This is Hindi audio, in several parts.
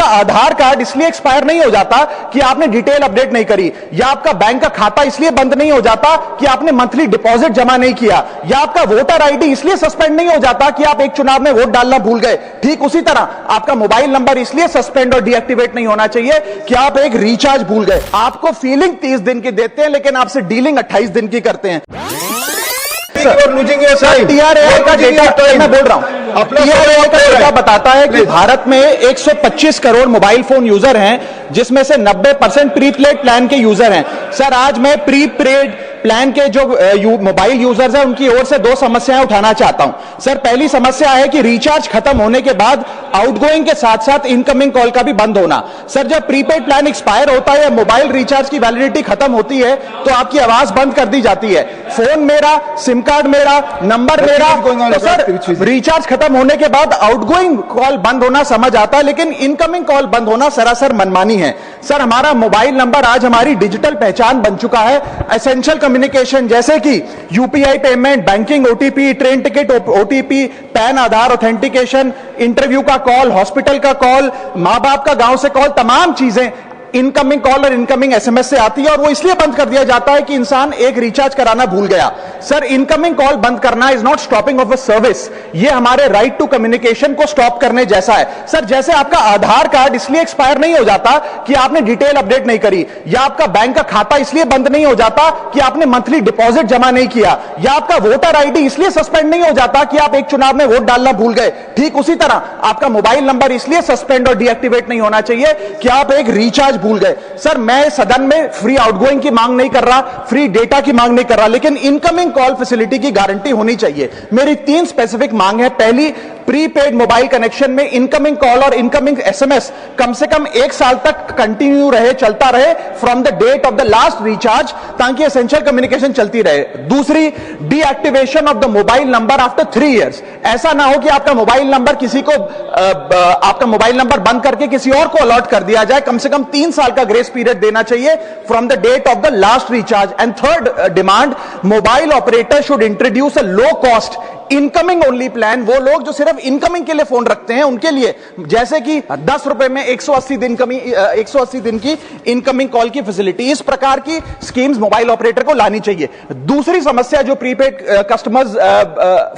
आधार कार्ड इसलिए एक्सपायर नहीं हो जाता कि आपने डिटेल अपडेट नहीं करी, या आपका बैंक का खाता इसलिए बंद नहीं हो जाता कि आपने मंथली डिपॉजिट जमा नहीं किया, या आपका वोटर आईडी इसलिए सस्पेंड नहीं हो जाता कि आप एक चुनाव में वोट डालना भूल गए। ठीक उसी तरह आपका मोबाइल नंबर इसलिए सस्पेंड और डीएक्टिवेट नहीं होना चाहिए कि आप एक रिचार्ज भूल गए। आपको फीलिंग 30 दिन की देते हैं लेकिन आपसे डीलिंग 28 दिन की करते हैं। टीआरएआई का डेटा मैं बोल रहा हूं, टीआरएआई का डेटा बताता है कि भारत में 125 करोड़ मोबाइल फोन यूजर हैं, जिसमें से 90% प्रीपेड प्लान के यूजर हैं। सर, आज मैं प्रीपेड प्लान के जो मोबाइल यूजर्स हैं उनकी ओर से दो समस्याएं उठाना चाहता हूं। सर, पहली समस्या है कि रिचार्ज खत्म होने के बाद आउटगोइंग के साथ साथ इनकमिंग कॉल का भी बंद होना। सर, जब प्रीपेड प्लान एक्सपायर होता है या मोबाइल रिचार्ज की वैलिडिटी खत्म होती है तो आपकी आवाज बंद कर दी जाती है। फोन मेरा, सिम कार्ड मेरा, नंबर मेरा, तो सर रिचार्ज खत्म होने के बाद आउटगोइंग कॉल बंद होना समझ आता है, लेकिन इनकमिंग कॉल बंद होना सरासर मनमानी है। सर, हमारा मोबाइल नंबर आज हमारी डिजिटल पहचान बन चुका है। एसेंशियल कम्युनिकेशन जैसे कि UPI payment, banking, OTP, train ticket OTP, PAN Aadhaar authentication, interview का कॉल, हॉस्पिटल का कॉल, मां बाप का गांव से कॉल, तमाम चीजें इनकमिंग कॉल और इनकमिंग एसएमएस से आती है, और वो इसलिए बंद कर दिया जाता है कि इंसान एक रिचार्ज कराना भूल गया। सर, इनकमिंग कॉल बंद करना is not stopping of a service, ये हमारे राइट टू कम्युनिकेशन को स्टॉप करने जैसा है। सर, जैसे आपका आधार कार्ड इसलिए एक्सपायर नहीं हो जाता कि आपने डिटेल अपडेट नहीं करी, या आपका बैंक का खाता इसलिए बंद नहीं हो जाता कि आपने मंथली डिपॉजिट जमा नहीं किया, या आपका वोटर आईडी इसलिए सस्पेंड नहीं हो जाता कि आप एक चुनाव में वोट डालना भूल गए। ठीक उसी तरह आपका मोबाइल नंबर इसलिए सस्पेंड और डीएक्टिवेट नहीं होना चाहिए कि आप एक रिचार्ज भूल गए। सर, मैं सदन में फ्री आउटगोइंग की मांग नहीं कर रहा, फ्री डेटा की मांग नहीं कर रहा, लेकिन इनकमिंग कॉल फैसिलिटी की गारंटी होनी चाहिए। मेरी 3 स्पेसिफिक मांग है। पहली, प्रीपेड मोबाइल कनेक्शन में इनकमिंग कॉल और इनकमिंग एसएमएस कम से कम 1 साल तक कंटिन्यू रहे, चलता रहे from the date of the last recharge, ताकि एसेंशियल कम्युनिकेशन चलती रहे। दूसरी, deactivation of the mobile number after 3 years. ऐसा ना हो कि आपका मोबाइल नंबर किसी को आपका मोबाइल नंबर बंद करके किसी और को अलॉट कर दिया जाए। कम से कम 3 साल का ग्रेस पीरियड देना चाहिए from the date of the last recharge. And third demand, mobile operator should introduce a low cost incoming only plan. वो लोग जो सिर्फ इनकमिंग के लिए फोन रखते हैं उनके लिए, जैसे कि 10 रुपए में 180 दिन की इनकमिंग कॉल की फैसिलिटी, इस प्रकार की स्कीम्स मोबाइल ऑपरेटर को लानी चाहिए। दूसरी समस्या जो प्रीपेड कस्टमर्स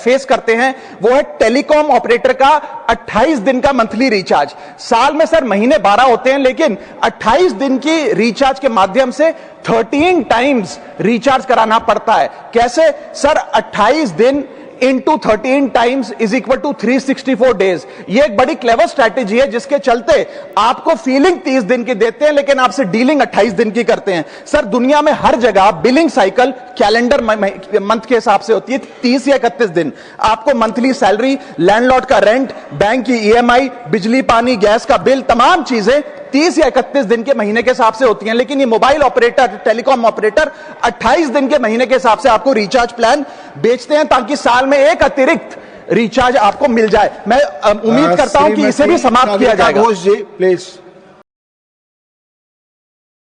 फेस करते हैं वो है टेलीकॉम ऑपरेटर का 28 दिन का मंथली रिचार्ज। साल में सर महीने 12 होते हैं, लेकिन 28 दिन की रिचार्ज के माध्यम से 13 टाइम्स रिचार्ज कराना पड़ता है। कैसे सर? 28 दिन into 13 times is equal to 364 days. ये एक बड़ी क्लेवर स्ट्रैटेजी है जिसके चलते आपको फीलिंग 30 दिन की देते हैं लेकिन आपसे डीलिंग 28 दिन की करते हैं। सर, दुनिया में हर जगह बिलिंग साइकिल कैलेंडर मंथ के हिसाब से होती है, 30 या 31 दिन। आपको मंथली सैलरी, लैंडलॉर्ड का रेंट, बैंक की ईएमआई, बिजली पानी गैस का बिल, तमाम चीजें 30 या 31 दिन के महीने के हिसाब से होती हैं। लेकिन ये मोबाइल ऑपरेटर, टेलीकॉम ऑपरेटर 28 दिन के महीने के हिसाब से आपको रिचार्ज प्लान बेचते हैं ताकि साल में एक अतिरिक्त रिचार्ज आपको मिल जाए। मैं उम्मीद करता हूं कि इसे भी समाप्त किया जाएगा। घोष जी प्लीज।